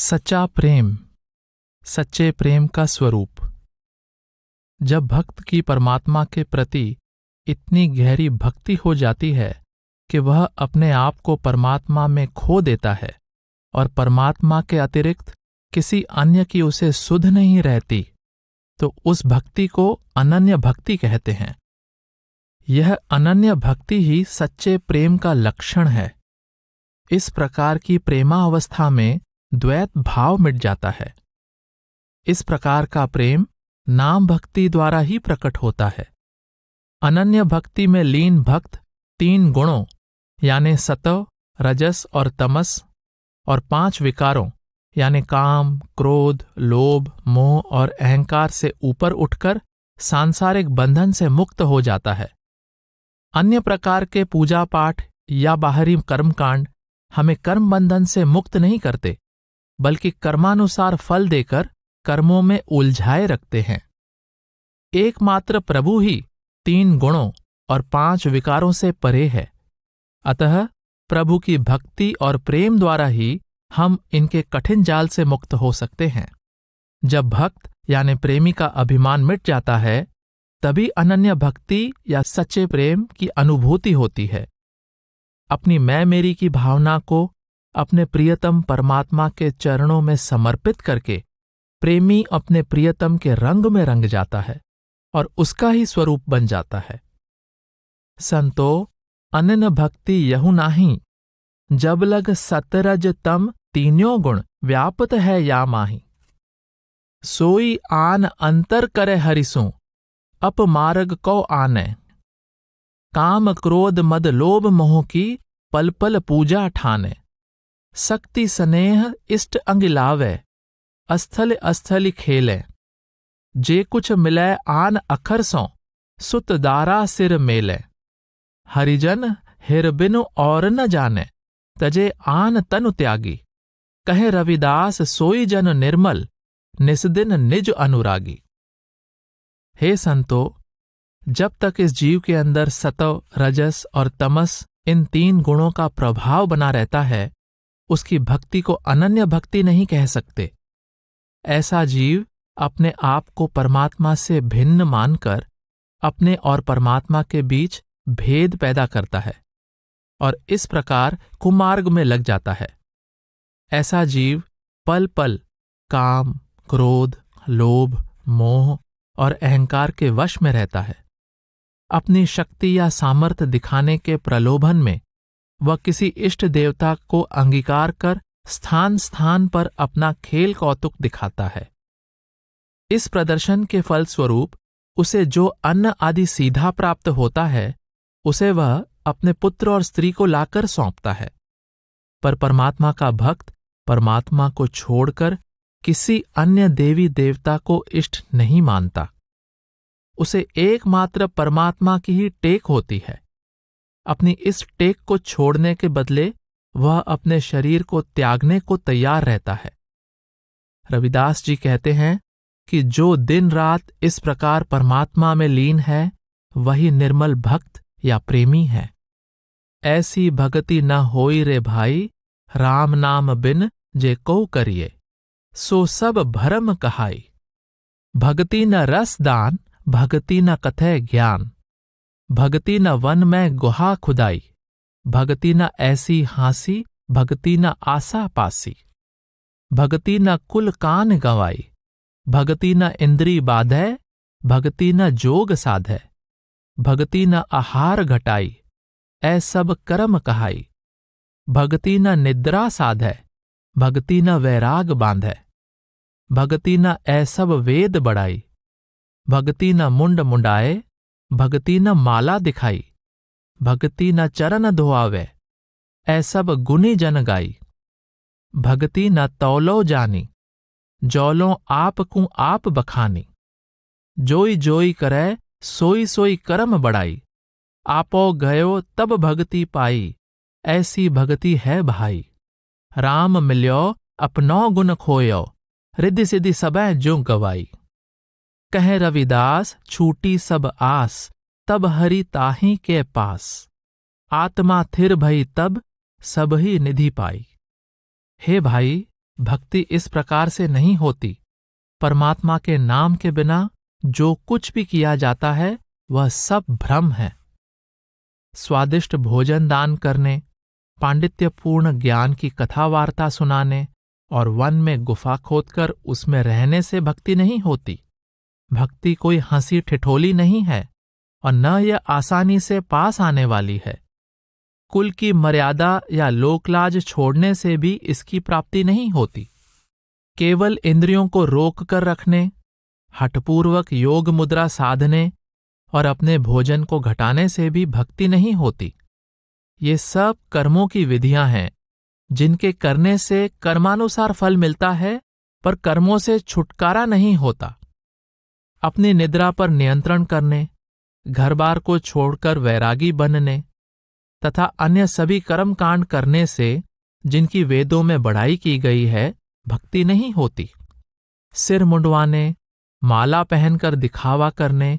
सच्चा प्रेम, सच्चे प्रेम का स्वरूप। जब भक्त की परमात्मा के प्रति इतनी गहरी भक्ति हो जाती है कि वह अपने आप को परमात्मा में खो देता है और परमात्मा के अतिरिक्त किसी अन्य की उसे सुध नहीं रहती, तो उस भक्ति को अनन्य भक्ति कहते हैं। यह अनन्य भक्ति ही सच्चे प्रेम का लक्षण है। इस प्रकार की प्रेमावस्था में द्वैत भाव मिट जाता है। इस प्रकार का प्रेम नाम भक्ति द्वारा ही प्रकट होता है। अनन्य भक्ति में लीन भक्त 3 गुणों यानी सत्व, रजस और तमस और 5 विकारों यानी काम, क्रोध, लोभ, मोह और अहंकार से ऊपर उठकर सांसारिक बंधन से मुक्त हो जाता है। अन्य प्रकार के पूजा पाठ या बाहरी कर्मकांड हमें कर्म बंधन से मुक्त नहीं करते, बल्कि कर्मानुसार फल देकर कर्मों में उलझाए रखते हैं। एकमात्र प्रभु ही 3 गुणों और 5 विकारों से परे है। अतः प्रभु की भक्ति और प्रेम द्वारा ही हम इनके कठिन जाल से मुक्त हो सकते हैं। जब भक्त यानी प्रेमी का अभिमान मिट जाता है, तभी अनन्य भक्ति या सच्चे प्रेम की अनुभूति होती है। अपनी मैं मेरी की भावना को अपने प्रियतम परमात्मा के चरणों में समर्पित करके प्रेमी अपने प्रियतम के रंग में रंग जाता है और उसका ही स्वरूप बन जाता है। संतो अनन्य भक्ति यहु नाही, जब लग सतरज तम तीन्यों गुण व्यापत है या माही। सोई आन अंतर करे हरिसु, अप मार्ग को आने। काम क्रोध मद लोभ मोह की पल पल पूजा ठाने। शक्ति स्नेह इष्ट अंग लावे, अस्थल अस्थलि खेले। जे कुछ मिले आन अखर सो, सुत दारा सिर मेले। हरिजन हिर बिनु और न जाने, तजे आन तनु त्यागी। कहे रविदास सोई जन निर्मल, निस्दिन निज अनुरागी। हे संतो, जब तक इस जीव के अंदर सत्व, रजस और तमस इन 3 गुणों का प्रभाव बना रहता है, उसकी भक्ति को अनन्य भक्ति नहीं कह सकते। ऐसा जीव अपने आप को परमात्मा से भिन्न मानकर अपने और परमात्मा के बीच भेद पैदा करता है और इस प्रकार कुमार्ग में लग जाता है। ऐसा जीव पल पल काम, क्रोध, लोभ, मोह और अहंकार के वश में रहता है। अपनी शक्ति या सामर्थ्य दिखाने के प्रलोभन में वह किसी इष्ट देवता को अंगीकार कर स्थान स्थान पर अपना खेल कौतुक दिखाता है। इस प्रदर्शन के फलस्वरूप उसे जो अन्न आदि सीधा प्राप्त होता है, उसे वह अपने पुत्र और स्त्री को लाकर सौंपता है। पर परमात्मा का भक्त परमात्मा को छोड़कर किसी अन्य देवी देवता को इष्ट नहीं मानता। उसे एकमात्र परमात्मा की ही टेक होती है। अपनी इस टेक को छोड़ने के बदले वह अपने शरीर को त्यागने को तैयार रहता है। रविदास जी कहते हैं कि जो दिन रात इस प्रकार परमात्मा में लीन है, वही निर्मल भक्त या प्रेमी है। ऐसी भगति न होई रे भाई, राम नाम बिन जे को करिए। सो सब भरम कहाई। भगति न रस दान, भगति न कथय ज्ञान। भगति न वन में गुहा खुदाई। भगति न ऐसी हांसी, भगति न आशा पासी। भगति न कुल कान गंवाई। भगति न इंद्री बाधै, भगति न जोग साधै। भगति न आहार घटाई, ऐ सब कर्म कहाई। भगति न निद्रा साधै, भगति न वैराग बांधै। भगति न ऐ सब वेद बढ़ाई। भगति न मुंड मुंडाए, भगति न माला दिखाई। भगति न चरण धोआवे, ऐ सब गुनी जन गाई। भगति न तौलो जानी, जौलों आप कु आप बखानी। जोई जोई करे, सोई सोई कर्म बढ़ाई। आपो गयो तब भगति पाई, ऐसी भगति है भाई। राम मिल्यो अपनौ गुण खोयो, रिद्धि सिद्धि सबै जो गवाई। कहे रविदास छूटी सब आस, तब हरि ताहि के पास। आत्मा थिर भई तब, सब ही निधि पाई। हे भाई, भक्ति इस प्रकार से नहीं होती। परमात्मा के नाम के बिना जो कुछ भी किया जाता है वह सब भ्रम है। स्वादिष्ट भोजन दान करने, पांडित्यपूर्ण ज्ञान की कथा वार्ता सुनाने और वन में गुफा खोदकर उसमें रहने से भक्ति नहीं होती। भक्ति कोई हंसी ठिठोली नहीं है और न यह आसानी से पास आने वाली है। कुल की मर्यादा या लोकलाज छोड़ने से भी इसकी प्राप्ति नहीं होती। केवल इंद्रियों को रोक कर रखने, हठपूर्वक योग मुद्रा साधने और अपने भोजन को घटाने से भी भक्ति नहीं होती। ये सब कर्मों की विधियां हैं जिनके करने से कर्मानुसार फल मिलता है, पर कर्मों से छुटकारा नहीं होता। अपनी निद्रा पर नियंत्रण करने, घर बार को छोड़कर वैरागी बनने तथा अन्य सभी कर्म कांड करने से जिनकी वेदों में बढ़ाई की गई है, भक्ति नहीं होती। सिर मुंडवाने, माला पहनकर दिखावा करने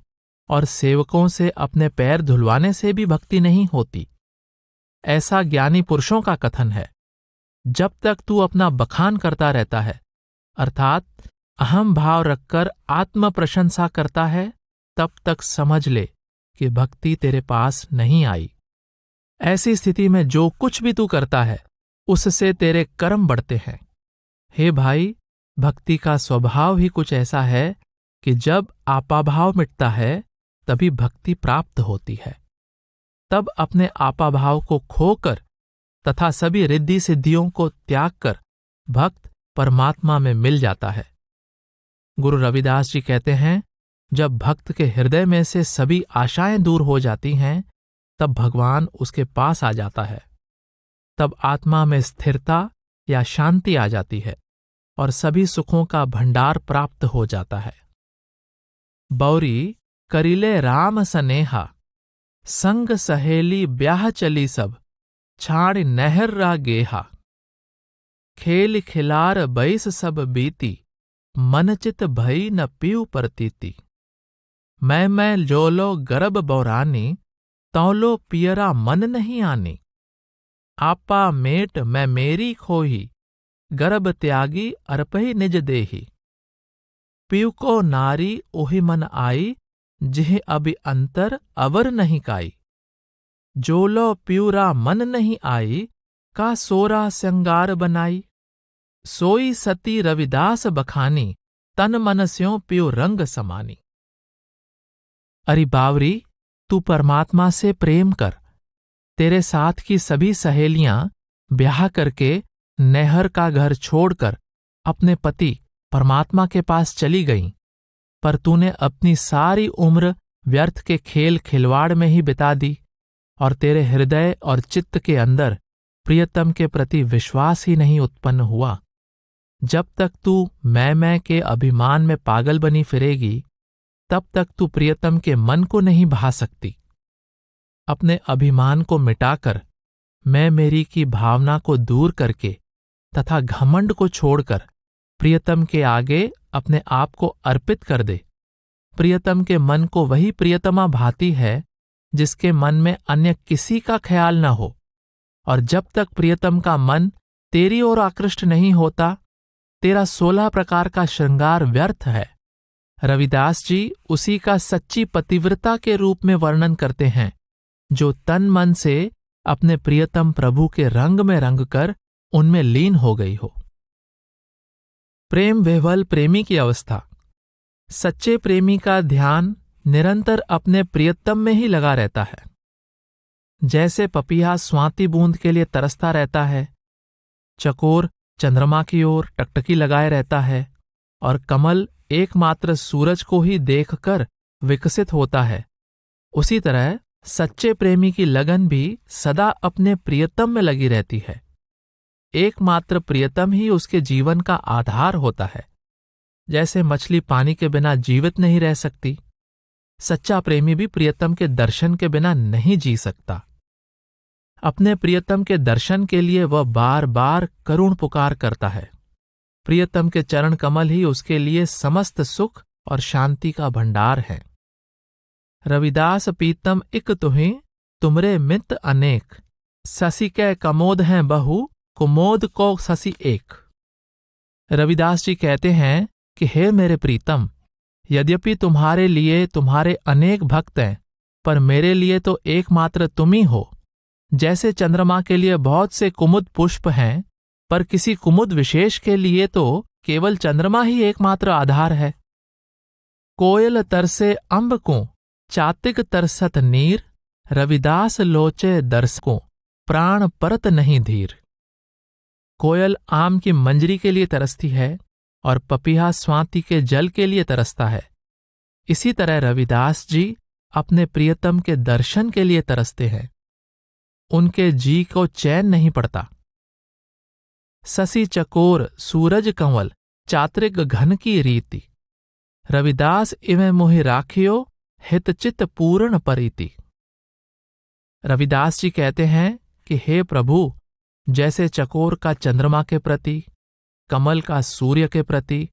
और सेवकों से अपने पैर धुलवाने से भी भक्ति नहीं होती। ऐसा ज्ञानी पुरुषों का कथन है। जब तक तू अपना बखान करता रहता है, अर्थात अहम भाव रखकर आत्म प्रशंसा करता है, तब तक समझ ले कि भक्ति तेरे पास नहीं आई। ऐसी स्थिति में जो कुछ भी तू करता है उससे तेरे कर्म बढ़ते हैं। हे भाई, भक्ति का स्वभाव ही कुछ ऐसा है कि जब आपाभाव मिटता है तभी भक्ति प्राप्त होती है। तब अपने आपाभाव को खोकर तथा सभी रिद्धि सिद्धियों को त्याग कर भक्त परमात्मा में मिल जाता है। गुरु रविदास जी कहते हैं, जब भक्त के हृदय में से सभी आशाएं दूर हो जाती हैं, तब भगवान उसके पास आ जाता है। तब आत्मा में स्थिरता या शांति आ जाती है और सभी सुखों का भंडार प्राप्त हो जाता है। बौरी करिले राम सनेहा, संग सहेली ब्याह चली सब, छाड़ नहर रा गेहा। खेल खिलार बैस सब बीती, मन चित भई न पीऊ परतीति। मैं जोलो गर्भ बौरानी, तौलो पियरा मन नहीं आनी। आपा मेट मैं मेरी खोही, गर्भ त्यागी अर्पहि निज देही। पीऊ को नारी ओहि मन आई, जिह अभि अंतर अवर नहीं काई। जोलो प्यूरा मन नहीं आई, का सोरा श्रृंगार बनाई। सोई सती रविदास बखानी, तन मन स्यों प्यू रंग समानी। अरे बावरी, तू परमात्मा से प्रेम कर। तेरे साथ की सभी सहेलियां ब्याह करके नहर का घर छोड़कर अपने पति परमात्मा के पास चली गईं, पर तूने अपनी सारी उम्र व्यर्थ के खेल खिलवाड़ में ही बिता दी और तेरे हृदय और चित्त के अंदर प्रियतम के प्रति विश्वास ही नहीं उत्पन्न हुआ। जब तक तू मैं के अभिमान में पागल बनी फिरेगी, तब तक तू प्रियतम के मन को नहीं भा सकती। अपने अभिमान को मिटाकर, मैं मेरी की भावना को दूर करके तथा घमंड को छोड़कर प्रियतम के आगे अपने आप को अर्पित कर दे। प्रियतम के मन को वही प्रियतमा भाती है जिसके मन में अन्य किसी का ख्याल न हो, और जब तक प्रियतम का मन तेरी ओर आकृष्ट नहीं होता, तेरा 16 प्रकार का श्रृंगार व्यर्थ है। रविदास जी उसी का सच्ची पतिव्रता के रूप में वर्णन करते हैं, जो तन मन से अपने प्रियतम प्रभु के रंग में रंग कर उनमें लीन हो गई हो। प्रेम विह्वल प्रेमी की अवस्था। सच्चे प्रेमी का ध्यान निरंतर अपने प्रियतम में ही लगा रहता है। जैसे पपीहा स्वाति बूंद के लिए तरसता रहता है, चकोर चंद्रमा की ओर टकटकी लगाए रहता है और कमल एकमात्र सूरज को ही देखकर विकसित होता है, उसी तरह सच्चे प्रेमी की लगन भी सदा अपने प्रियतम में लगी रहती है। एकमात्र प्रियतम ही उसके जीवन का आधार होता है। जैसे मछली पानी के बिना जीवित नहीं रह सकती, सच्चा प्रेमी भी प्रियतम के दर्शन के बिना नहीं जी सकता। अपने प्रियतम के दर्शन के लिए वह बार बार करुण पुकार करता है। प्रियतम के चरण कमल ही उसके लिए समस्त सुख और शांति का भंडार है। रविदास पीतम इक तुहि, तुमरे मित अनेक, ससी कै कमोद हैं बहु, कुमोद को ससी एक। रविदास जी कहते हैं कि हे मेरे प्रीतम, यद्यपि तुम्हारे लिए तुम्हारे अनेक भक्त हैं, पर मेरे लिए तो एकमात्र तुम ही हो। जैसे चंद्रमा के लिए बहुत से कुमुद पुष्प हैं, पर किसी कुमुद विशेष के लिए तो केवल चंद्रमा ही एकमात्र आधार है। कोयल तरसे अंब को, चातिक तरसत नीर, रविदास लोचे दर्शकों, प्राण परत नहीं धीर। कोयल आम की मंजरी के लिए तरसती है और पपीहा स्वाति के जल के लिए तरसता है। इसी तरह रविदास जी अपने प्रियतम के दर्शन के लिए तरसते हैं। उनके जी को चैन नहीं पड़ता। ससी चकोर सूरज कंवल, चात्रिक घन की रीति, रविदास इवें मोहि राखियो, हितचित पूर्ण परीति। रविदास जी कहते हैं कि हे प्रभु, जैसे चकोर का चंद्रमा के प्रति, कमल का सूर्य के प्रति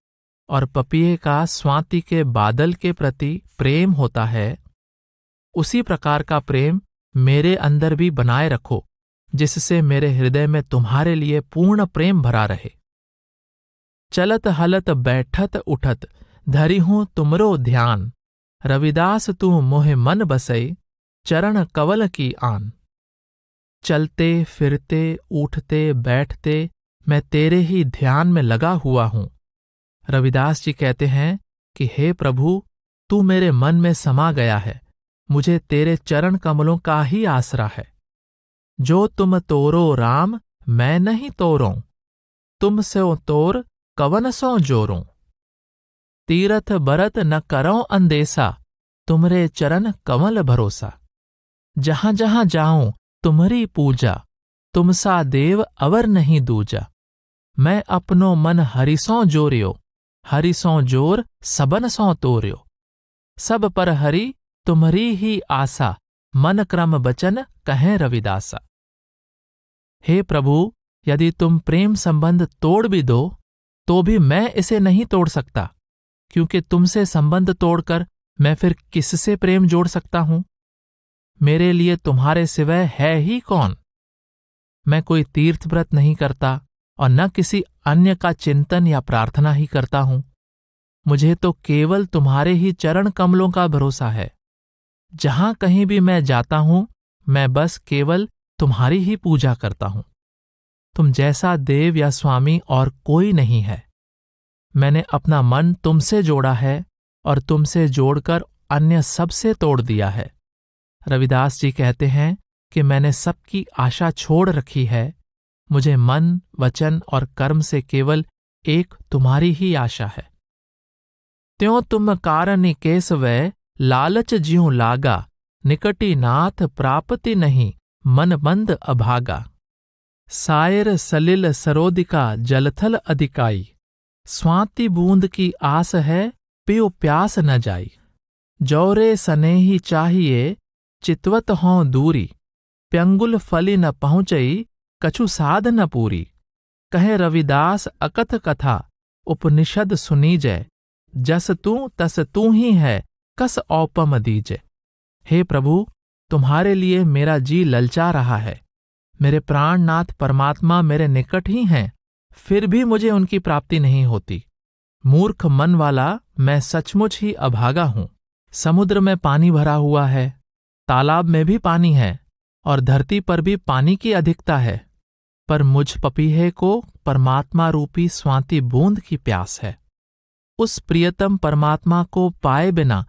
और पपीहे का स्वाति के बादल के प्रति प्रेम होता है, उसी प्रकार का प्रेम मेरे अंदर भी बनाए रखो, जिससे मेरे हृदय में तुम्हारे लिए पूर्ण प्रेम भरा रहे। चलत हलत बैठत उठत, धरी हूं तुमरो ध्यान, रविदास तू मोहे मन बसई, चरण कवल की आन। चलते फिरते उठते बैठते मैं तेरे ही ध्यान में लगा हुआ हूं। रविदास जी कहते हैं कि हे प्रभु, तू मेरे मन में समा गया है, मुझे तेरे चरण कमलों का ही आसरा है। जो तुम तोरो राम, मैं नहीं तोरों, तुम से तोर कवन सो जोरों। तीरथ बरत न करो अंदेसा, तुमरे चरण कमल भरोसा। जहां जहां जाऊं तुम्हारी पूजा, तुमसा देव अवर नहीं दूजा। मैं अपनो मन हरिसों जोरियो, हरिसों जोर सबन सो तोर्यो। सब पर हरि तुम्हारी ही आसा, मन क्रम बचन कहें रविदासा। हे प्रभु, यदि तुम प्रेम संबंध तोड़ भी दो तो भी मैं इसे नहीं तोड़ सकता, क्योंकि तुमसे संबंध तोड़कर मैं फिर किससे प्रेम जोड़ सकता हूं। मेरे लिए तुम्हारे सिवाय है ही कौन। मैं कोई तीर्थ व्रत नहीं करता और न किसी अन्य का चिंतन या प्रार्थना ही करता हूं। मुझे तो केवल तुम्हारे ही चरण कमलों का भरोसा है। जहां कहीं भी मैं जाता हूं, मैं बस केवल तुम्हारी ही पूजा करता हूं। तुम जैसा देव या स्वामी और कोई नहीं है। मैंने अपना मन तुमसे जोड़ा है और तुमसे जोड़कर अन्य सबसे तोड़ दिया है। रविदास जी कहते हैं कि मैंने सबकी आशा छोड़ रखी है। मुझे मन, वचन और कर्म से केवल एक तुम्हारी ही आशा है। त्यों तुम कारण केस वै, लालच ज्यों लागा, निकटी नाथ प्राप्ति नहीं, मन मंद अभागा। सायर सलिल सरोदिका जलथल अधिकाई, स्वाति बूंद की आस है, पियो प्यास न जाई। जौरे सनेही चाहिए, चितवत हों दूरी, प्यंगुल फली न पहुंचई, कछु साध न पूरी। कहे रविदास अकथ कथा, उपनिषद सुनी जय, जस तू तस तू ही है, कस औपम दीजे। हे प्रभु, तुम्हारे लिए मेरा जी ललचा रहा है। मेरे प्राणनाथ परमात्मा मेरे निकट ही हैं, फिर भी मुझे उनकी प्राप्ति नहीं होती। मूर्ख मन वाला मैं सचमुच ही अभागा हूं। समुद्र में पानी भरा हुआ है, तालाब में भी पानी है और धरती पर भी पानी की अधिकता है, पर मुझ पपीहे को परमात्मा रूपी स्वाति बूंद की प्यास है। उस प्रियतम परमात्मा को पाए बिना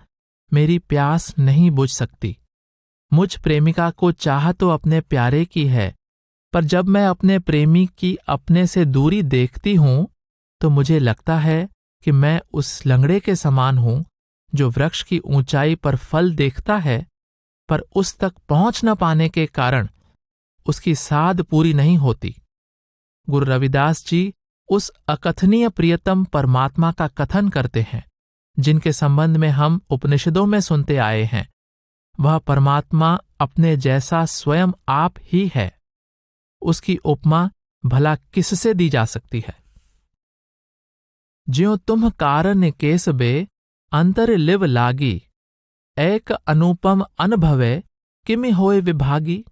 मेरी प्यास नहीं बुझ सकती। मुझ प्रेमिका को चाह तो अपने प्यारे की है, पर जब मैं अपने प्रेमी की अपने से दूरी देखती हूं तो मुझे लगता है कि मैं उस लंगड़े के समान हूं जो वृक्ष की ऊंचाई पर फल देखता है, पर उस तक पहुंच न पाने के कारण उसकी साध पूरी नहीं होती। गुरु रविदास जी उस अकथनीय प्रियतम परमात्मा का कथन करते हैं, जिनके संबंध में हम उपनिषदों में सुनते आए हैं। वह परमात्मा अपने जैसा स्वयं आप ही है। उसकी उपमा भला किससे दी जा सकती है। ज्यों तुम कारण केस बे, अंतर लिव लागी, एक अनुपम अनुभवे, किमि होय विभागी।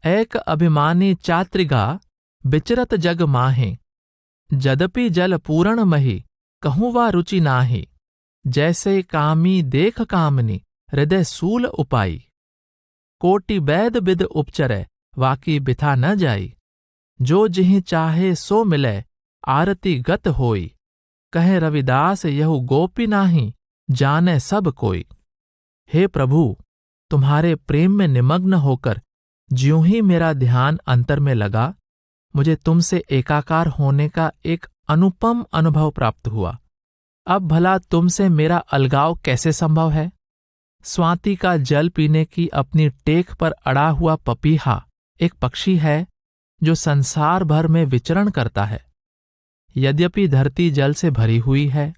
एक अभिमानी चात्रिगा, बिचरत जग माहे, जदपि जल पूर्ण मही, कहूँ वा रुचि नाही। जैसे कामी देख कामनी, हृदय सूल उपाई। कोटि वैद बिद उपचरै, वाकी बिथा न जाई। जो जिहि चाहे सो मिलै, आरती गत होई। कहे रविदास यहु गोपी नाही, जाने सब कोई। हे प्रभु, तुम्हारे प्रेम में निमग्न होकर ज्यों ही मेरा ध्यान अंतर में लगा, मुझे तुमसे एकाकार होने का एक अनुपम अनुभव प्राप्त हुआ। अब भला तुमसे मेरा अलगाव कैसे संभव है? स्वाति का जल पीने की अपनी टेक पर अड़ा हुआ पपीहा एक पक्षी है जो संसार भर में विचरण करता है। यद्यपि धरती जल से भरी हुई है,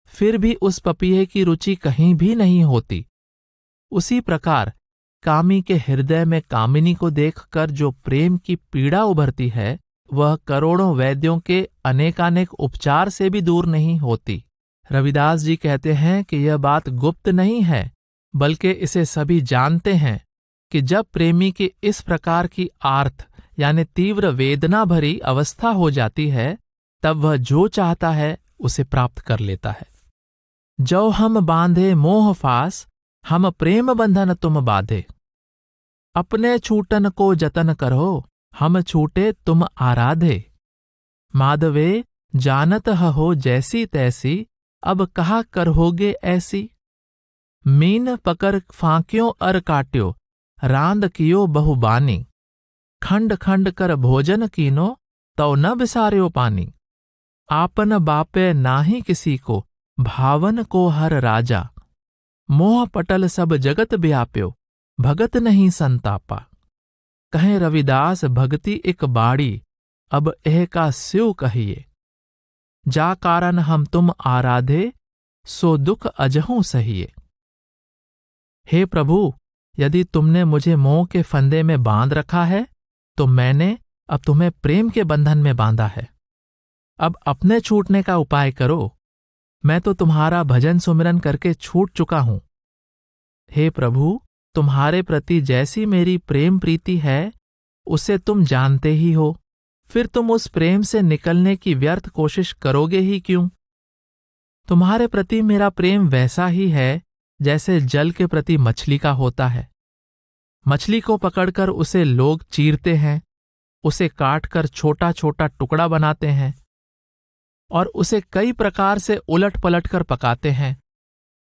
फिर भी उस पपीहे की रुचि कहीं भी नहीं होती। उसी प्रकार कामी के हृदय में कामिनी को देखकर जो प्रेम की पीड़ा उभरती है, वह करोड़ों वैद्यों के अनेकानेक उपचार से भी दूर नहीं होती। रविदास जी कहते हैं कि यह बात गुप्त नहीं है, बल्कि इसे सभी जानते हैं कि जब प्रेमी की इस प्रकार की आर्त यानी तीव्र वेदना भरी अवस्था हो जाती है, तब वह जो चाहता है उसे प्राप्त कर लेता है। जो हम बांधे मोह फास, हम प्रेम बंधन तुम बाधे। अपने छूटन को जतन करो, हम छूटे तुम आराधे। माधवे जानत हो जैसी तैसी, अब कहा करहोगे ऐसी। मीन पकर फांक्यों अर काट्यो, रांद कियो बहुबानी। खंड खंड कर भोजन कीनो, तो न बिसार्यो पानी। आपन बापे नाही किसी को, भावन को हर राजा। मोह पटल सब जगत व्याप्यो, भगत नहीं संतापा। कहें रविदास भगति एक बाड़ी, अब एह का स्यो कहिए। जा कारण हम तुम आराधे, सो दुख अजहूं सहिए। हे प्रभु, यदि तुमने मुझे मोह के फंदे में बांध रखा है, तो मैंने अब तुम्हें प्रेम के बंधन में बांधा है। अब अपने छूटने का उपाय करो। मैं तो तुम्हारा भजन सुमिरन करके छूट चुका हूं। हे प्रभु, तुम्हारे प्रति जैसी मेरी प्रेम प्रीति है, उसे तुम जानते ही हो। फिर तुम उस प्रेम से निकलने की व्यर्थ कोशिश करोगे ही क्यों? तुम्हारे प्रति मेरा प्रेम वैसा ही है जैसे जल के प्रति मछली का होता है। मछली को पकड़कर उसे लोग चीरते हैं, उसे काटकर छोटा छोटा टुकड़ा बनाते हैं और उसे कई प्रकार से उलट पलट कर पकाते हैं।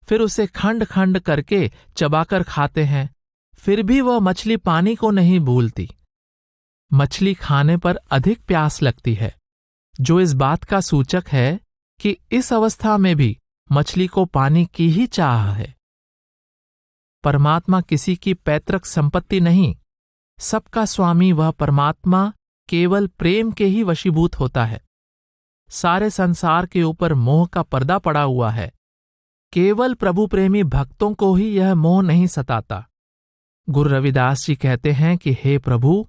फिर उसे खंड खंड करके चबाकर खाते हैं, फिर भी वह मछली पानी को नहीं भूलती। मछली खाने पर अधिक प्यास लगती है, जो इस बात का सूचक है कि इस अवस्था में भी मछली को पानी की ही चाह है। परमात्मा किसी की पैतृक संपत्ति नहीं, सबका स्वामी वह परमात्मा केवल प्रेम के ही वशीभूत होता है। सारे संसार के ऊपर मोह का पर्दा पड़ा हुआ है, केवल प्रभु प्रेमी भक्तों को ही यह मोह नहीं सताता। गुरु रविदास जी कहते हैं कि हे प्रभु,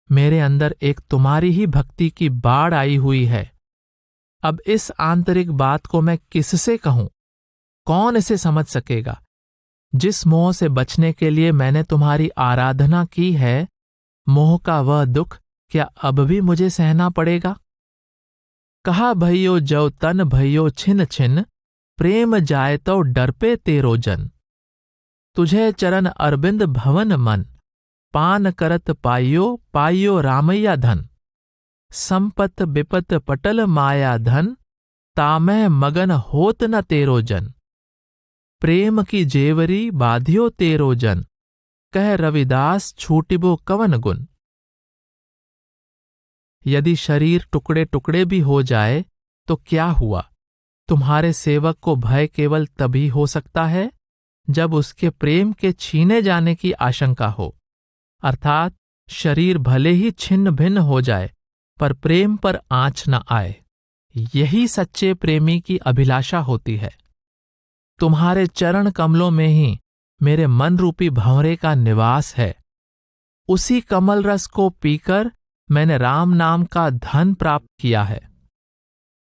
मेरे अंदर एक तुम्हारी ही भक्ति की बाढ़ आई हुई है। अब इस आंतरिक बात को मैं किससे कहूं? कौन इसे समझ सकेगा? जिस मोह से बचने के लिए मैंने तुम्हारी आराधना की है, मोह का वह दुख क्या अब भी मुझे सहना पड़ेगा? कहा भइयो जो तन भइयो छिन छिन, प्रेम जाए तो डर पे तेरो जन। तुझे चरण अरविंद भवन मन, पान करत पाइयो पाइयो रामैया धन। संपत बिपत पटल माया धन, तामह मगन होत न तेरो जन। प्रेम की जेवरी बाधियो तेरो जन, कह रविदास छूटिबो कवन गुण। यदि शरीर टुकड़े टुकड़े भी हो जाए तो क्या हुआ? तुम्हारे सेवक को भय केवल तभी हो सकता है जब उसके प्रेम के छीने जाने की आशंका हो, अर्थात शरीर भले ही छिन्न भिन्न हो जाए पर प्रेम पर आँच न आए। यही सच्चे प्रेमी की अभिलाषा होती है। तुम्हारे चरण कमलों में ही मेरे मन रूपी भंवरे का निवास है। उसी कमल रस को पीकर मैंने राम नाम का धन प्राप्त किया है।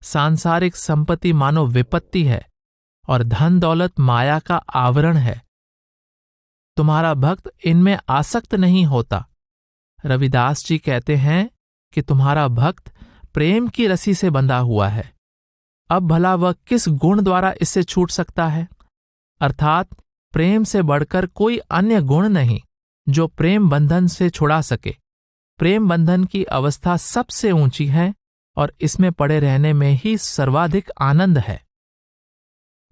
सांसारिक संपत्ति मानो विपत्ति है और धन दौलत माया का आवरण है। तुम्हारा भक्त इनमें आसक्त नहीं होता। रविदास जी कहते हैं कि तुम्हारा भक्त प्रेम की रस्सी से बंधा हुआ है। अब भला वह किस गुण द्वारा इससे छूट सकता है? अर्थात प्रेम से बढ़कर कोई अन्य गुण नहीं जो प्रेम बंधन से छुड़ा सके। प्रेम बंधन की अवस्था सबसे ऊंची है और इसमें पड़े रहने में ही सर्वाधिक आनंद है।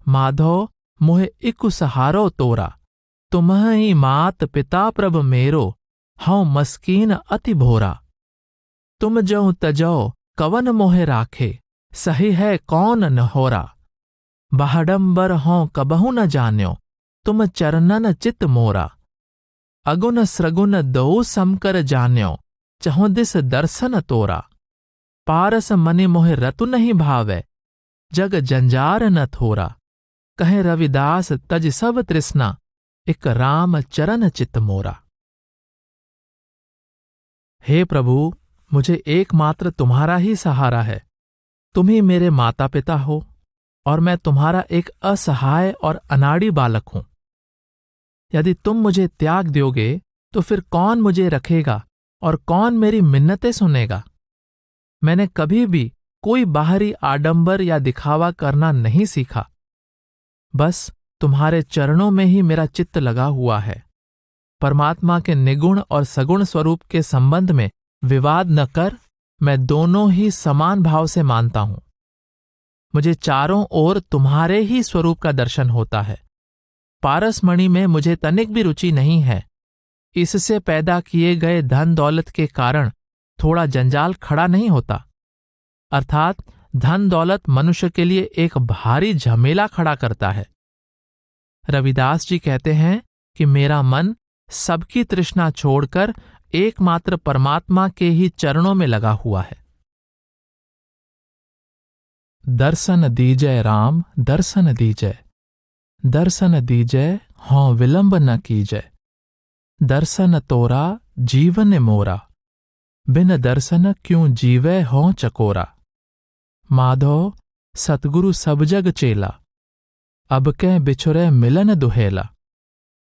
माधो मोहे इकु सहारो तोरा, तुम्हि मात पिता प्रभ मेरो, हऊँ मस्कीन अति भोरा। तुम जऊ तजो कवन मोहे राखे, सही है कौन न होरा। बाहडंबर हों कबहु न जान्यो, तुम चरणन चित मोरा। अगुन स्रगुन दो समकर जान्यो, चहु दिस दर्शन तोरा। पारस मनि मोहे रतु नहीं भावै, जग जंजार न थोरा। कहे रविदास तज सब तृष्णा, एक राम चरण चित मोरा। हे प्रभु, मुझे एकमात्र तुम्हारा ही सहारा है। तुम ही मेरे माता पिता हो और मैं तुम्हारा एक असहाय और अनाड़ी बालक हूं। यदि तुम मुझे त्याग दोगे तो फिर कौन मुझे रखेगा और कौन मेरी मिन्नतें सुनेगा? मैंने कभी भी कोई बाहरी आडंबर या दिखावा करना नहीं सीखा। बस तुम्हारे चरणों में ही मेरा चित्त लगा हुआ है। परमात्मा के निगुण और सगुण स्वरूप के संबंध में विवाद न कर, मैं दोनों ही समान भाव से मानता हूं। मुझे चारों ओर तुम्हारे ही स्वरूप का दर्शन होता है। पारसमणि में मुझे तनिक भी रुचि नहीं है। इससे पैदा किए गए धन दौलत के कारण थोड़ा जंजाल खड़ा नहीं होता। अर्थात धन दौलत मनुष्य के लिए एक भारी झमेला खड़ा करता है। रविदास जी कहते हैं कि मेरा मन सबकी तृष्णा छोड़कर एकमात्र परमात्मा के ही चरणों में लगा हुआ है। दर्शन दीजय राम दर्शन दीजय, दर्शन दीजय हों विलंब न कीजय। दर्शन तोरा जीवन मोरा, बिन दर्शन क्यों जीवै हों चकोरा। माधो सतगुरु सब जग चेला, अब कै बिछुरै मिलन दुहेला।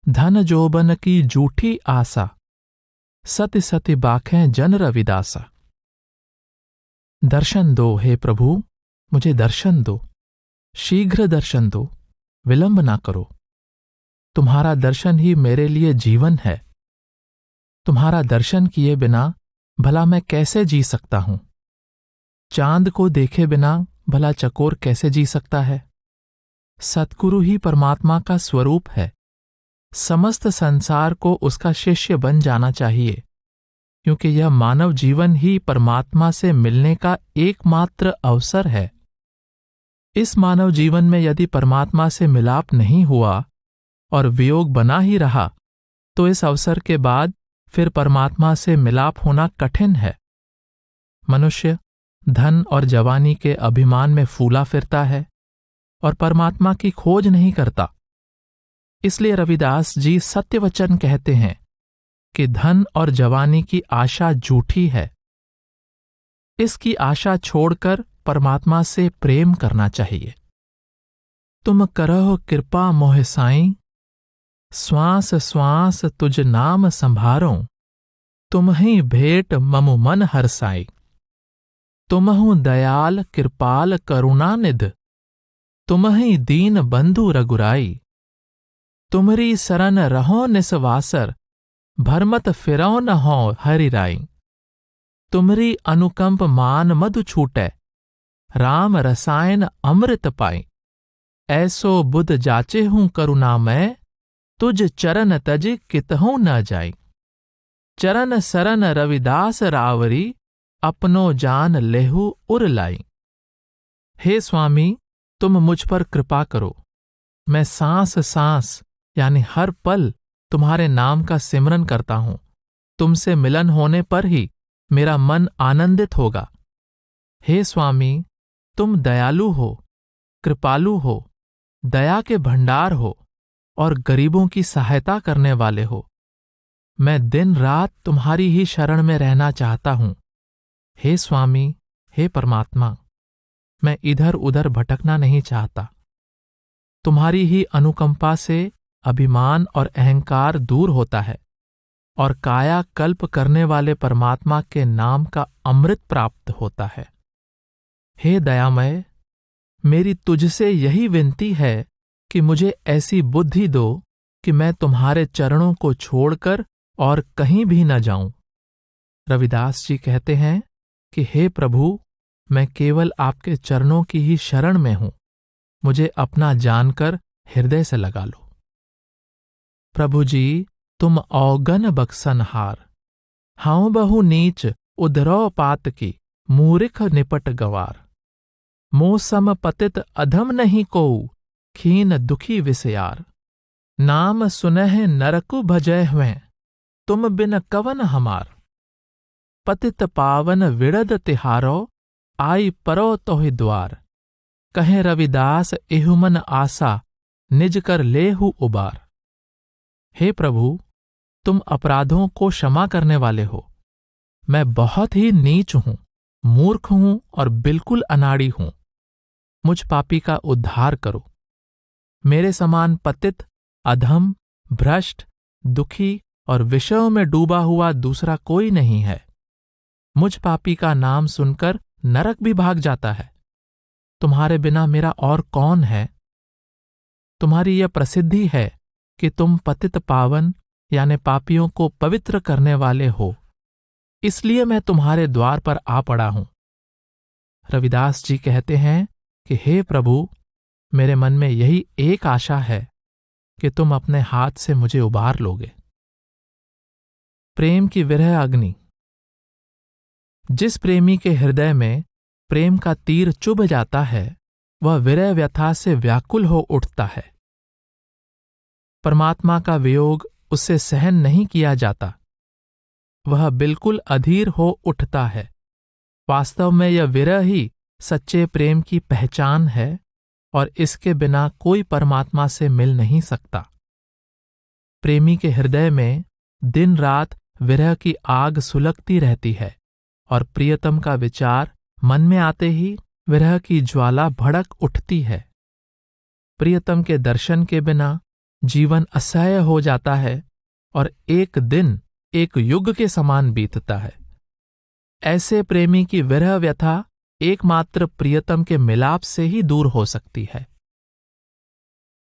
धन जोबन की जूठी आशा, सति सति बाखें जन रविदासा। दर्शन दो हे प्रभु, मुझे दर्शन दो, शीघ्र दर्शन दो, विलंब ना करो। तुम्हारा दर्शन ही मेरे लिए जीवन है। तुम्हारा दर्शन किए बिना भला मैं कैसे जी सकता हूं? चांद को देखे बिना भला चकोर कैसे जी सकता है? सतगुरु ही परमात्मा का स्वरूप है। समस्त संसार को उसका शिष्य बन जाना चाहिए, क्योंकि यह मानव जीवन ही परमात्मा से मिलने का एकमात्र अवसर है। इस मानव जीवन में यदि परमात्मा से मिलाप नहीं हुआ और वियोग बना ही रहा, तो इस अवसर के बाद फिर परमात्मा से मिलाप होना कठिन है। मनुष्य धन और जवानी के अभिमान में फूला फिरता है और परमात्मा की खोज नहीं करता। इसलिए रविदास जी सत्य वचन कहते हैं कि धन और जवानी की आशा झूठी है। इसकी आशा छोड़कर परमात्मा से प्रेम करना चाहिए। तुम करहो कृपा मोहि साईं, श्वास श्वास तुझ नाम संभारो। तुम्हि भेंट ममु मन हरसाई, तुमहु दयाल कृपाल करुणानिध। तुम्हि दीन बंधु रघुराई, तुमरी सरन रहो निसवासर। भरमत फिरौ न हो हरिराई, तुमरी अनुकंप मान मधु छूटै। राम रसायन अमृत पाई, ऐसो बुध जाचे हूं करुणामय। तुझ चरण तज कितहु न जाई, चरण सरन रविदास रावरी। अपनो जान लेहु उर लाई। हे स्वामी, तुम मुझ पर कृपा करो। मैं सांस सांस यानी हर पल तुम्हारे नाम का सिमरन करता हूं। तुमसे मिलन होने पर ही मेरा मन आनंदित होगा। हे स्वामी, तुम दयालु हो, कृपालु हो, दया के भंडार हो और गरीबों की सहायता करने वाले हो। मैं दिन रात तुम्हारी ही शरण में रहना चाहता हूं। हे स्वामी, हे परमात्मा, मैं इधर उधर भटकना नहीं चाहता। तुम्हारी ही अनुकंपा से अभिमान और अहंकार दूर होता है और काया कल्प करने वाले परमात्मा के नाम का अमृत प्राप्त होता है। हे दयामय, मेरी तुझसे यही विनती है कि मुझे ऐसी बुद्धि दो कि मैं तुम्हारे चरणों को छोड़कर और कहीं भी न जाऊं। रविदास जी कहते हैं कि हे प्रभु, मैं केवल आपके चरणों की ही शरण में हूं, मुझे अपना जानकर हृदय से लगा लो। प्रभु जी, तुम औगन बक्सनहार, हाउ बहु नीच उधरौ पात की, मूर्ख निपट गवार। मोसम पतित अधम नहीं कोऊ, खीन दुखी विषयार। नाम सुनह नरकु भजय हुए, तुम बिन कवन हमार। पतित पावन विड़द तिहारो, आई परो तोहि द्वार। कहे रविदास एहुमन आशा, निज कर लेहु उबार। हे प्रभु, तुम अपराधों को क्षमा करने वाले हो। मैं बहुत ही नीच हूं, मूर्ख हूं और बिल्कुल अनाड़ी हूं। मुझ पापी का उद्धार करो। मेरे समान पतित, अधम, भ्रष्ट, दुखी और विषयों में डूबा हुआ दूसरा कोई नहीं है। मुझ पापी का नाम सुनकर नरक भी भाग जाता है। तुम्हारे बिना मेरा और कौन है? तुम्हारी यह प्रसिद्धि है कि तुम पतित पावन यानी पापियों को पवित्र करने वाले हो, इसलिए मैं तुम्हारे द्वार पर आ पड़ा हूं। रविदास जी कहते हैं कि हे प्रभु, मेरे मन में यही एक आशा है कि तुम अपने हाथ से मुझे उबार लोगे। प्रेम की विरह अग्नि। जिस प्रेमी के हृदय में प्रेम का तीर चुभ जाता है, वह विरह व्यथा से व्याकुल हो उठता है। परमात्मा का वियोग उससे सहन नहीं किया जाता। वह बिल्कुल अधीर हो उठता है। वास्तव में यह विरह ही सच्चे प्रेम की पहचान है और इसके बिना कोई परमात्मा से मिल नहीं सकता। प्रेमी के हृदय में दिन रात विरह की आग सुलगती रहती है और प्रियतम का विचार मन में आते ही विरह की ज्वाला भड़क उठती है। प्रियतम के दर्शन के बिना जीवन असह्य हो जाता है और एक दिन एक युग के समान बीतता है। ऐसे प्रेमी की विरह व्यथा एकमात्र प्रियतम के मिलाप से ही दूर हो सकती है।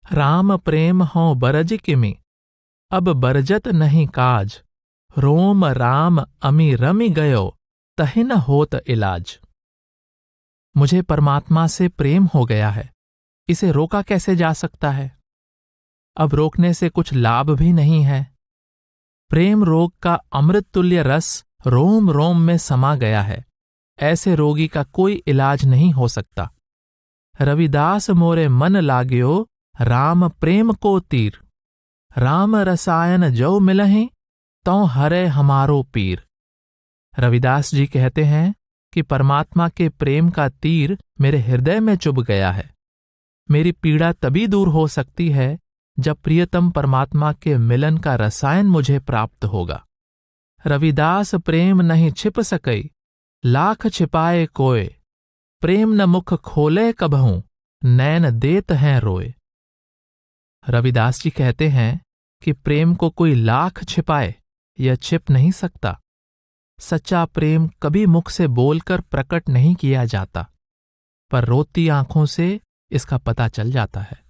राम प्रेम हों बरज किमि, अब बरजत नहीं काज। रोम राम अमी रमि गयो, तहि न होत इलाज। मुझे परमात्मा से प्रेम हो गया है, इसे रोका कैसे जा सकता है? अब रोकने से कुछ लाभ भी नहीं है। प्रेम रोग का अमृत तुल्य रस रोम रोम में समा गया है। ऐसे रोगी का कोई इलाज नहीं हो सकता। रविदास मोरे मन लाग्यो, राम प्रेम को तीर। राम रसायन जो मिलहि, तौ हरे हमारो पीर। रविदास जी कहते हैं कि परमात्मा के प्रेम का तीर मेरे हृदय में चुभ गया है। मेरी पीड़ा तभी दूर हो सकती है जब प्रियतम परमात्मा के मिलन का रसायन मुझे प्राप्त होगा। रविदास प्रेम नहीं छिप सकई, लाख छिपाए कोय। प्रेम न मुख खोले कबहूं, नैन देत हैं रोए। रविदास जी कहते हैं कि प्रेम को कोई लाख छिपाए, यह छिप नहीं सकता। सच्चा प्रेम कभी मुख से बोलकर प्रकट नहीं किया जाता, पर रोती आंखों से इसका पता चल जाता है।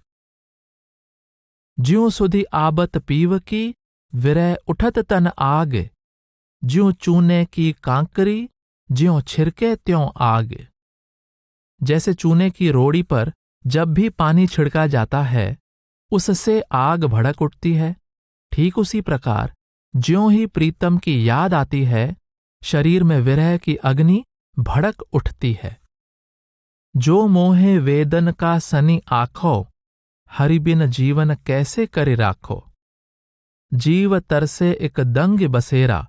ज्यों सुधि आबत पीव की, विरह उठत तन आग। ज्यों चूने की कांकरी, ज्यों छिड़के त्यों आग। जैसे चूने की रोड़ी पर जब भी पानी छिड़का जाता है, उससे आग भड़क उठती है, ठीक उसी प्रकार ज्यों ही प्रीतम की याद आती है, शरीर में विरह की अग्नि भड़क उठती है। जो मोहे वेदन का सनी आखो, हरि बिन जीवन कैसे करे राखो। जीव तरसे एक दंग बसेरा,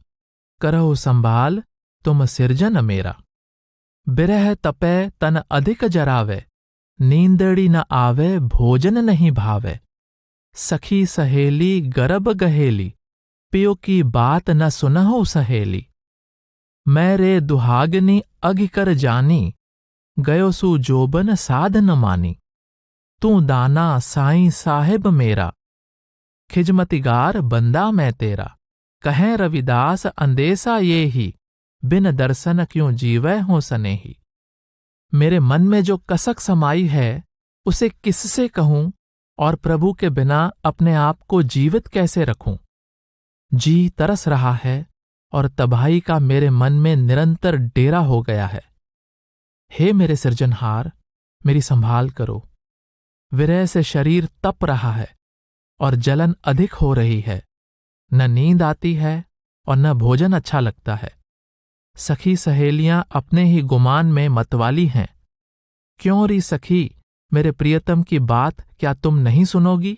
करहु संभाल तुम सिरजन मेरा। बिरह तपे तन अधिक जरावे, नींदड़ी न आवे भोजन नहीं भावे। सखी सहेली गरब गहेली, पियो की बात न सुनहु सहेली। मैं रे दुहागनी अघि कर जानी, गयो सु जोबन साध न मानी। तू दाना साईं साहिब मेरा, खिजमतिगार बंदा मैं तेरा। कहें रविदास अंदेसा ये ही, बिन दर्शन क्यों जीवै हो सनेही। मेरे मन में जो कसक समाई है उसे किससे कहूं, और प्रभु के बिना अपने आप को जीवित कैसे रखूं। जी तरस रहा है और तबाही का मेरे मन में निरंतर डेरा हो गया है। हे मेरे सृजनहार, मेरी संभाल करो। विरह से शरीर तप रहा है और जलन अधिक हो रही है। न नींद आती है और न भोजन अच्छा लगता है। सखी सहेलियां अपने ही गुमान में मतवाली हैं। क्यों री सखी, मेरे प्रियतम की बात क्या तुम नहीं सुनोगी?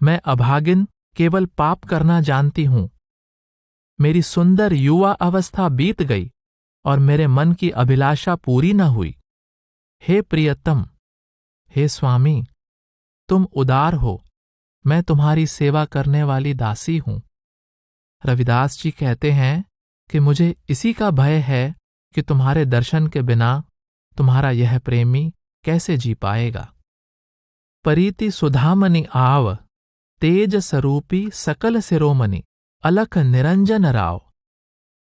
मैं अभागिन केवल पाप करना जानती हूं। मेरी सुंदर युवा अवस्था बीत गई और मेरे मन की अभिलाषा पूरी न हुई। हे प्रियतम, हे स्वामी, तुम उदार हो, मैं तुम्हारी सेवा करने वाली दासी हूं। रविदास जी कहते हैं कि मुझे इसी का भय है कि तुम्हारे दर्शन के बिना तुम्हारा यह प्रेमी कैसे जी पाएगा। परीति सुधामणि आव, तेज स्वरूपी सकल सिरोमणि, अलख निरंजन राव।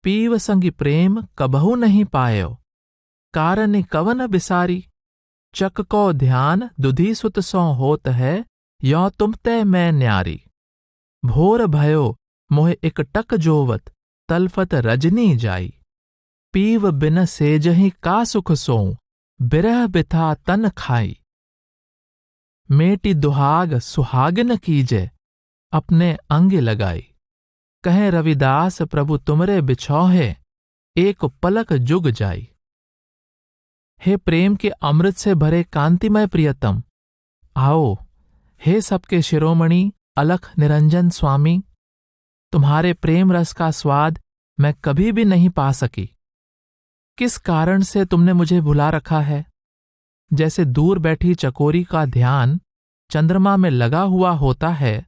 पीव संगी प्रेम कबहु नहीं पायो, कारण कवन बिसारी। चक को ध्यान दुधी सुत सो होत है, यो तुम ते मैं न्यारी। भोर भयो मोहे एक टक जोवत, तलफत रजनी जाई। पीव बिन सेजहि का सुख सोऊं, बिरह बिथा तन खाई। मेटी दुहाग सुहागिन कीजे, अपने अंग लगाई। कहे रविदास प्रभु तुमरे बिछौहे, एक पलक जुग जाई। हे प्रेम के अमृत से भरे कांतिमय प्रियतम, आओ। हे सबके शिरोमणि अलख निरंजन स्वामी, तुम्हारे प्रेम रस का स्वाद मैं कभी भी नहीं पा सकी। किस कारण से तुमने मुझे भुला रखा है? जैसे दूर बैठी चकोरी का ध्यान चंद्रमा में लगा हुआ होता है,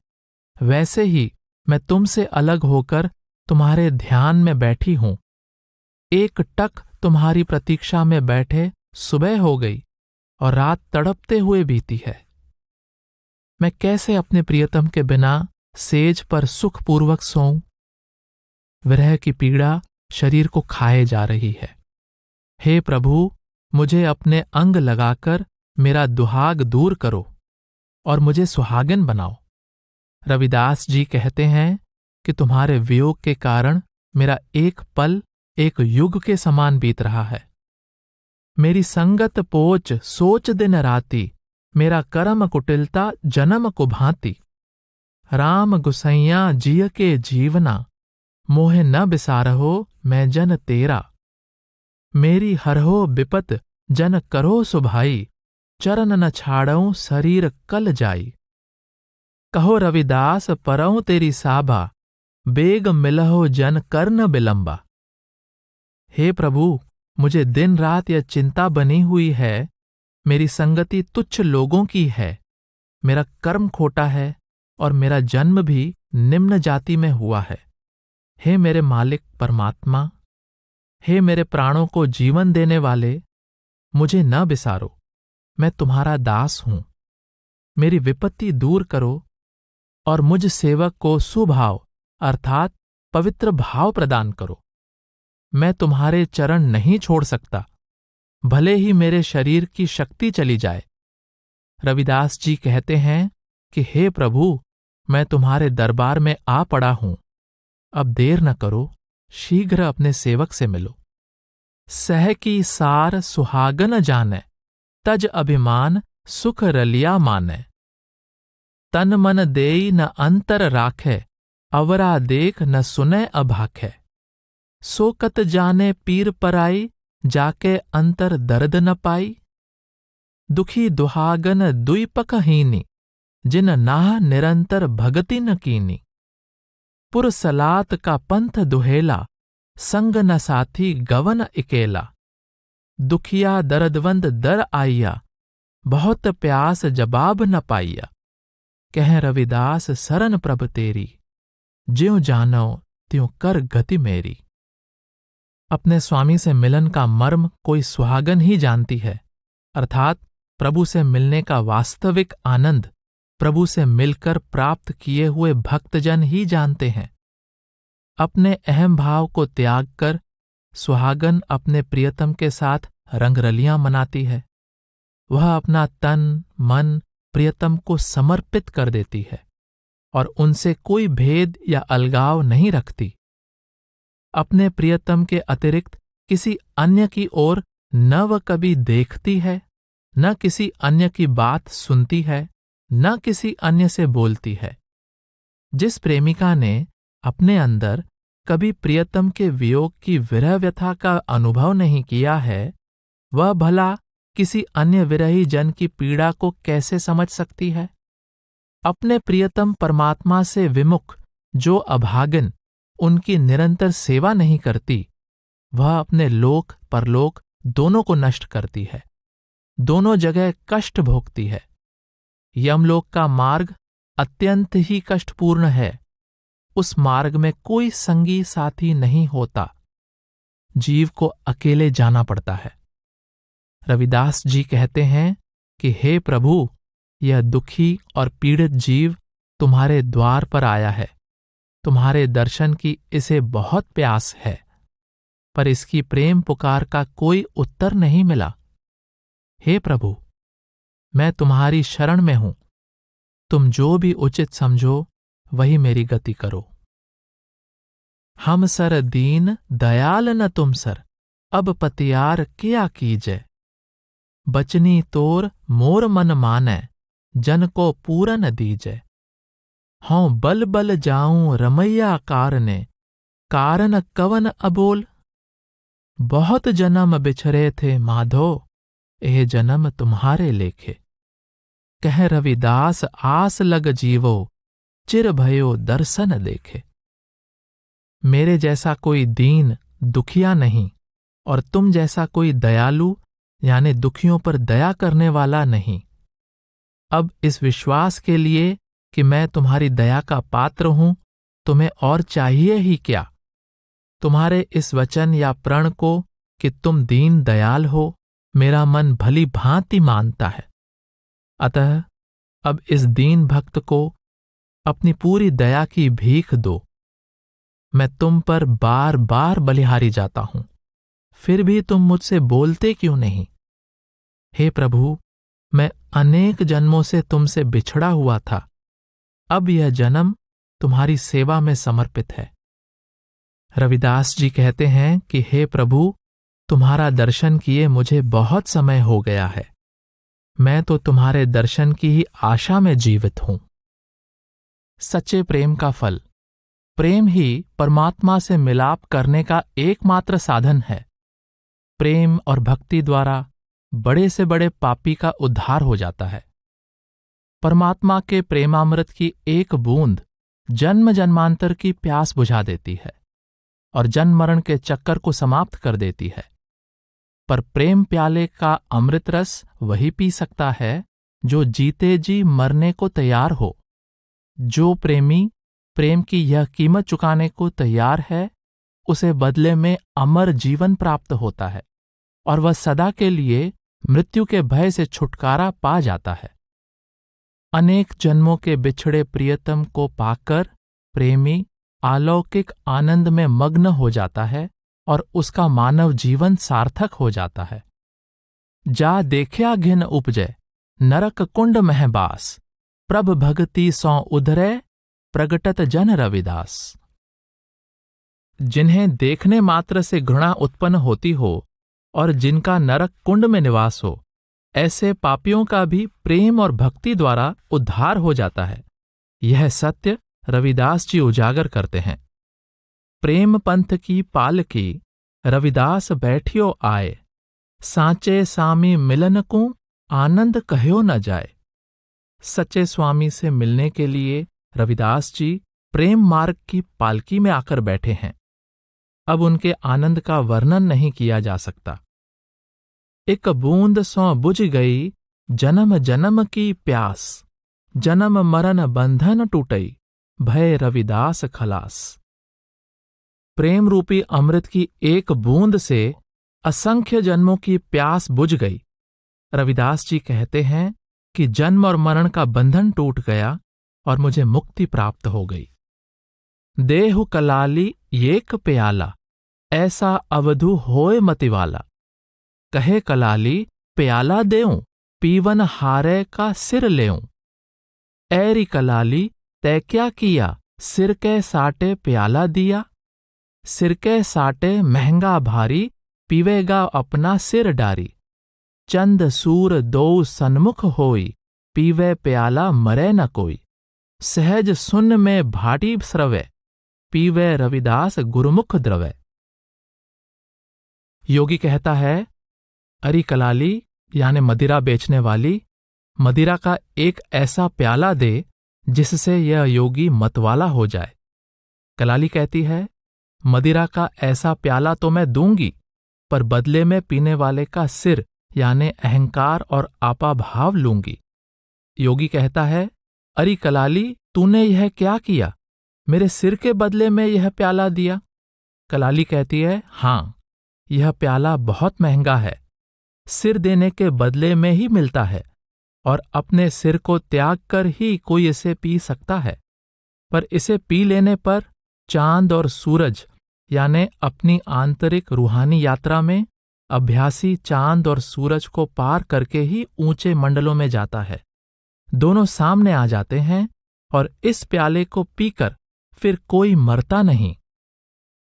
वैसे ही मैं तुमसे अलग होकर तुम्हारे ध्यान में बैठी हूं। एक टक तुम्हारी प्रतीक्षा में बैठे सुबह हो गई और रात तड़पते हुए बीती है। मैं कैसे अपने प्रियतम के बिना सेज पर सुखपूर्वक सोऊं? विरह की पीड़ा शरीर को खाए जा रही है। हे प्रभु, मुझे अपने अंग लगाकर मेरा दुहाग दूर करो और मुझे सुहागिन बनाओ। रविदास जी कहते हैं कि तुम्हारे वियोग के कारण मेरा एक पल एक युग के समान बीत रहा है। मेरी संगत पोच सोच दिन राती, मेरा कर्म कुटिलता जन्म को भांति। राम गुसैया जिय के जीवना, मोहे न बिसारहो मैं जन तेरा। मेरी हरहो बिपत जन करो सुभाई, चरण न छाड़ऊं शरीर कल जाई। कहो रविदास परऊं तेरी साभा, बेग मिलहो जन करन बिलंबा। हे प्रभु, मुझे दिन रात यह चिंता बनी हुई है। मेरी संगति तुच्छ लोगों की है। मेरा कर्म खोटा है और मेरा जन्म भी निम्न जाति में हुआ है। हे मेरे मालिक परमात्मा, हे मेरे प्राणों को जीवन देने वाले, मुझे न बिसारो। मैं तुम्हारा दास हूं। मेरी विपत्ति दूर करो और मुझ सेवक को सुभाव अर्थात पवित्र भाव प्रदान करो। मैं तुम्हारे चरण नहीं छोड़ सकता, भले ही मेरे शरीर की शक्ति चली जाए। रविदास जी कहते हैं कि हे प्रभु, मैं तुम्हारे दरबार में आ पड़ा हूं। अब देर न करो, शीघ्र अपने सेवक से मिलो। सह की सार सुहागन जाने, तज अभिमान सुख रलिया माने। तन मन देई न अंतर राखे, अवरा देख न सुने अभाखे। सो कत जाने पीर पराई, जाके अंतर दर्द न पाई। दुखी दुहागन दुईपकहीनी, जिन नाह निरंतर भगति न कीनी। पुरसलात का पंथ दुहेला, संग न साथी गवन इकेला। दुखिया दर्दवंद दर आइया, बहुत प्यास जवाब न पाइया। कह रविदास सरन प्रभ तेरी, ज्यों जानो त्यों कर गति मेरी। अपने स्वामी से मिलन का मर्म कोई सुहागन ही जानती है, अर्थात प्रभु से मिलने का वास्तविक आनंद प्रभु से मिलकर प्राप्त किए हुए भक्तजन ही जानते हैं। अपने अहम भाव को त्याग कर सुहागन अपने प्रियतम के साथ रंगरलियां मनाती है। वह अपना तन मन प्रियतम को समर्पित कर देती है और उनसे कोई भेद या अलगाव नहीं रखती। अपने प्रियतम के अतिरिक्त किसी अन्य की ओर न वह कभी देखती है, न किसी अन्य की बात सुनती है, न किसी अन्य से बोलती है। जिस प्रेमिका ने अपने अंदर कभी प्रियतम के वियोग की विरह व्यथा का अनुभव नहीं किया है, वह भला किसी अन्य विरही जन की पीड़ा को कैसे समझ सकती है? अपने प्रियतम परमात्मा से विमुख जो अभागन उनकी निरंतर सेवा नहीं करती, वह अपने लोक परलोक दोनों को नष्ट करती है, दोनों जगह कष्ट भोगती है। यमलोक का मार्ग अत्यंत ही कष्टपूर्ण है। उस मार्ग में कोई संगी साथी नहीं होता। जीव को अकेले जाना पड़ता है। रविदास जी कहते हैं कि हे प्रभु, यह दुखी और पीड़ित जीव तुम्हारे द्वार पर आया है। तुम्हारे दर्शन की इसे बहुत प्यास है, पर इसकी प्रेम पुकार का कोई उत्तर नहीं मिला। हे प्रभु, मैं तुम्हारी शरण में हूं। तुम जो भी उचित समझो वही मेरी गति करो। हम सर दीन दयाल न तुम सर, अब पतियार क्या कीजै। बचनी तोर मोर मन मानै, जन को पूरन दीजै। हूँ बल बल जाऊं रमैया कारने, कारण कवन अबोल। बहुत जन्म बिछरे थे माधो, एह जन्म तुम्हारे लेखे। कह रविदास आस लग जीवो, चिर भयो दर्शन देखे। मेरे जैसा कोई दीन दुखिया नहीं और तुम जैसा कोई दयालु यानी दुखियों पर दया करने वाला नहीं। अब इस विश्वास के लिए कि मैं तुम्हारी दया का पात्र हूं, तुम्हें और चाहिए ही क्या? तुम्हारे इस वचन या प्रण को कि तुम दीन दयाल हो, मेरा मन भली भांति मानता है। अतः अब इस दीन भक्त को अपनी पूरी दया की भीख दो। मैं तुम पर बार बार बलिहारी जाता हूं, फिर भी तुम मुझसे बोलते क्यों नहीं? हे प्रभु, मैं अनेक जन्मों से तुमसे बिछड़ा हुआ था। अब यह जन्म तुम्हारी सेवा में समर्पित है। रविदास जी कहते हैं कि हे प्रभु, तुम्हारा दर्शन किए मुझे बहुत समय हो गया है। मैं तो तुम्हारे दर्शन की ही आशा में जीवित हूं। सच्चे प्रेम का फल। प्रेम ही परमात्मा से मिलाप करने का एकमात्र साधन है। प्रेम और भक्ति द्वारा बड़े से बड़े पापी का उद्धार हो जाता है। परमात्मा के प्रेमामृत की एक बूंद जन्म जन्मांतर की प्यास बुझा देती है और जन्म मरण के चक्कर को समाप्त कर देती है। पर प्रेम प्याले का अमृत रस वही पी सकता है जो जीते जी मरने को तैयार हो। जो प्रेमी प्रेम की यह कीमत चुकाने को तैयार है, उसे बदले में अमर जीवन प्राप्त होता है और वह सदा के लिए मृत्यु के भय से छुटकारा पा जाता है। अनेक जन्मों के बिछड़े प्रियतम को पाकर प्रेमी अलौकिक आनंद में मग्न हो जाता है और उसका मानव जीवन सार्थक हो जाता है। जा देखया घिन उपजय, नरक कुंड महबास, प्रभ भगति सौ उधरे, प्रगटत जन रविदास। जिन्हें देखने मात्र से घृणा उत्पन्न होती हो और जिनका नरक कुंड में निवास हो, ऐसे पापियों का भी प्रेम और भक्ति द्वारा उद्धार हो जाता है। यह सत्य रविदास जी उजागर करते हैं। प्रेम पंथ की पालकी रविदास बैठियो आए, सांचे सामी मिलन को आनंद कह्यो न जाए। सच्चे स्वामी से मिलने के लिए रविदास जी प्रेम मार्ग की पालकी में आकर बैठे हैं। अब उनके आनंद का वर्णन नहीं किया जा सकता। एक बूंद सौ बुझ गई जन्म जन्म की प्यास, जन्म मरण बंधन टूटई, भय रविदास खलास। प्रेम रूपी अमृत की एक बूंद से असंख्य जन्मों की प्यास बुझ गई। रविदास जी कहते हैं कि जन्म और मरण का बंधन टूट गया और मुझे मुक्ति प्राप्त हो गई। देहु कलाली एक प्याला, ऐसा अवधु होए मतिवाला। कहे कलाली प्याला देऊं, पीवन हारे का सिर लेऊं। ऐरी कलाली तै क्या किया, सिर के साटे प्याला दिया। सिर के साटे महंगा भारी, पीवेगा अपना सिर डारी। चंद सूर दो सन्मुख होई, पीवे प्याला मरे न कोई। सहज सुन में भाटी स्रवे, पीवे रविदास गुरुमुख द्रवे। योगी कहता है, अरी कलाली यानी मदिरा बेचने वाली, मदिरा का एक ऐसा प्याला दे जिससे यह योगी मतवाला हो जाए। कलाली कहती है, मदिरा का ऐसा प्याला तो मैं दूंगी, पर बदले में पीने वाले का सिर यानी अहंकार और आपा भाव लूंगी। योगी कहता है, अरे कलाली तूने यह क्या किया, मेरे सिर के बदले में यह प्याला दिया। कलाली कहती है, हाँ, यह प्याला बहुत महंगा है, सिर देने के बदले में ही मिलता है, और अपने सिर को त्याग कर ही कोई इसे पी सकता है। पर इसे पी लेने पर चांद और सूरज यानी अपनी आंतरिक रूहानी यात्रा में अभ्यासी चांद और सूरज को पार करके ही ऊंचे मंडलों में जाता है। दोनों सामने आ जाते हैं और इस प्याले को पीकर फिर कोई मरता नहीं।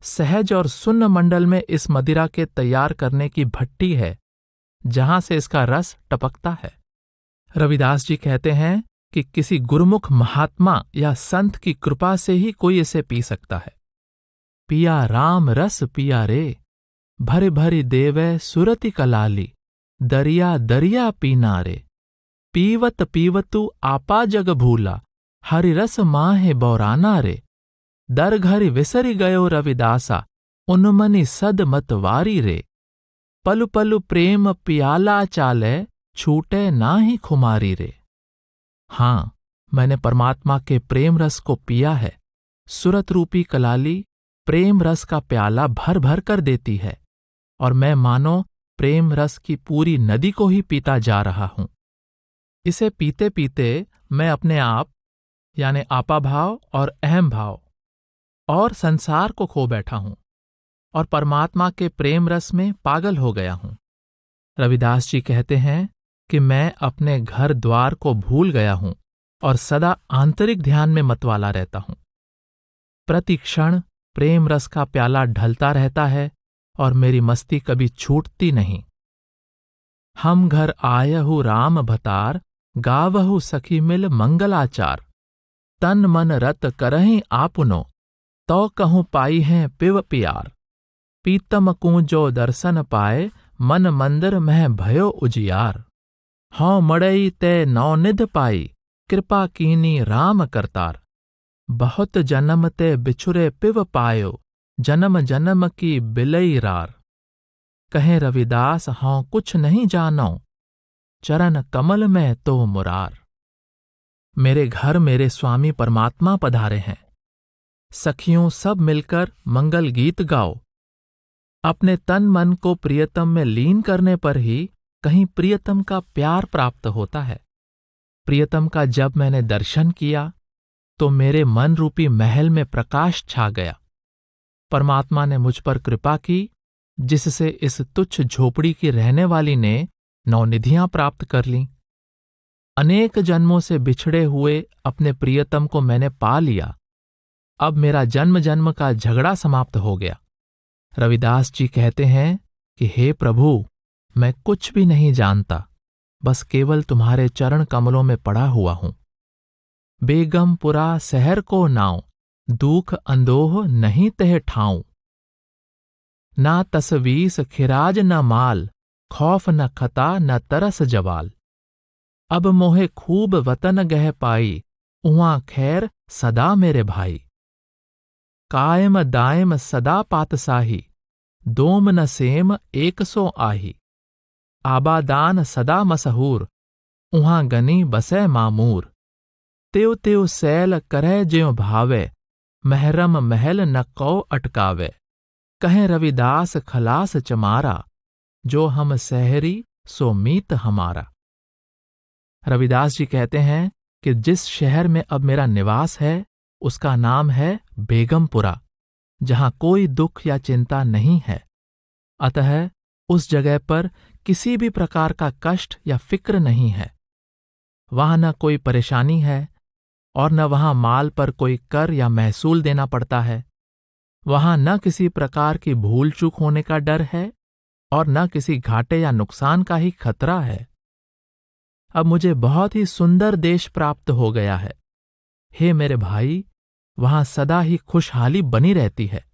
सहज और सुन्न मंडल में इस मदिरा के तैयार करने की भट्टी है, जहां से इसका रस टपकता है। रविदास जी कहते हैं कि किसी गुरुमुख महात्मा या संत की कृपा से ही कोई इसे पी सकता है। पिया राम रस पिया रे, भरे भरी देवे सुरति कलाली, दरिया दरिया पीना रे। पीवत पीवतु आपा जग भूला, हरि रस माहे बौराना रे। दर घरि विसरि गयो रविदासा, उन्मनि सद मतवारी रे। पलु पलु प्रेम पियाला चाले, छूटे नाहि खुमारी रे। हाँ, मैंने परमात्मा के प्रेम रस को पिया है। सुरत रूपी कलाली प्रेम रस का प्याला भर भर कर देती है, और मैं मानो प्रेम रस की पूरी नदी को ही पीता जा रहा हूं। इसे पीते पीते मैं अपने आप यानी आपा भाव और अहम भाव और संसार को खो बैठा हूं, और परमात्मा के प्रेम रस में पागल हो गया हूं। रविदास जी कहते हैं कि मैं अपने घर द्वार को भूल गया हूं और सदा आंतरिक ध्यान में मतवाला रहता हूं। प्रति क्षण प्रेम रस का प्याला ढलता रहता है और मेरी मस्ती कभी छूटती नहीं। हम घर आयहु राम भतार, गावहु सखी मिल मंगलाचार। तन मन रत करहीं आपुनो, तो कहूं पाई हैं पिव पियार। पीतम कूंजो दर्शन पाए, मन मंदिर मह भयो उजियार। हौ मड़ई ते नौनिध पाई, कृपा कीनी राम करतार। बहुत जन्म ते बिछुरे पिव पायो, जन्म जन्म की बिलई रार। कहे रविदास हौ कुछ नहीं जानो, चरण कमल में तो मुरार। मेरे घर मेरे स्वामी परमात्मा पधारे हैं। सखियों सब मिलकर मंगल गीत गाओ। अपने तन मन को प्रियतम में लीन करने पर ही कहीं प्रियतम का प्यार प्राप्त होता है। प्रियतम का जब मैंने दर्शन किया तो मेरे मन रूपी महल में प्रकाश छा गया। परमात्मा ने मुझ पर कृपा की, जिससे इस तुच्छ झोपड़ी की रहने वाली ने नौनिधियां प्राप्त कर लीं। अनेक जन्मों से बिछड़े हुए अपने प्रियतम को मैंने पा लिया। अब मेरा जन्म जन्म का झगड़ा समाप्त हो गया। रविदास जी कहते हैं कि हे प्रभु, मैं कुछ भी नहीं जानता, बस केवल तुम्हारे चरण कमलों में पड़ा हुआ हूं। बेगमपुरा शहर को नाव, दुख अंदोह नहीं तह ठाऊं। ना तसवीस खिराज न माल, खौफ न खता न तरस जवाल। अब मोहे खूब वतन गह पाई, उहाँ खैर सदा मेरे भाई। कायम दायम सदा पातसाही, दोम न सेम एक सो आही। आबादान सदा मसहूर, उहाँ गनी बसै मामूर। त्यों त्यों सैल करह ज्यों भावे, महरम महल न कौ अटकावे। कहें रविदास खलास चमारा, जो हम सहरी सो मीत हमारा। रविदास जी कहते हैं कि जिस शहर में अब मेरा निवास है उसका नाम है बेगमपुरा, जहां कोई दुख या चिंता नहीं है। अतः उस जगह पर किसी भी प्रकार का कष्ट या फिक्र नहीं है। वहां न कोई परेशानी है और न वहां माल पर कोई कर या महसूल देना पड़ता है। वहां न किसी प्रकार की भूल चूक होने का डर है और न किसी घाटे या नुकसान का ही खतरा है। अब मुझे बहुत ही सुंदर देश प्राप्त हो गया है। हे मेरे भाई, वहां सदा ही खुशहाली बनी रहती है।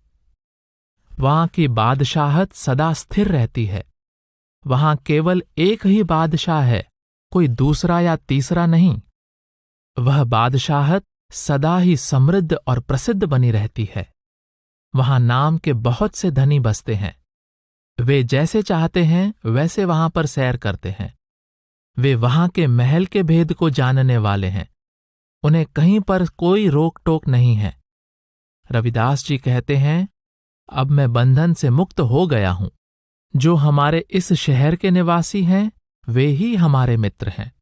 वहां की बादशाहत सदा स्थिर रहती है। वहां केवल एक ही बादशाह है, कोई दूसरा या तीसरा नहीं। वह बादशाहत सदा ही समृद्ध और प्रसिद्ध बनी रहती है। वहां नाम के बहुत से धनी बसते हैं। वे जैसे चाहते हैं वैसे वहां पर सैर करते हैं। वे वहां के महल के भेद को जानने वाले हैं। उन्हें कहीं पर कोई रोक टोक नहीं है। रविदास जी कहते हैं, अब मैं बंधन से मुक्त हो गया हूं। जो हमारे इस शहर के निवासी हैं वे ही हमारे मित्र हैं।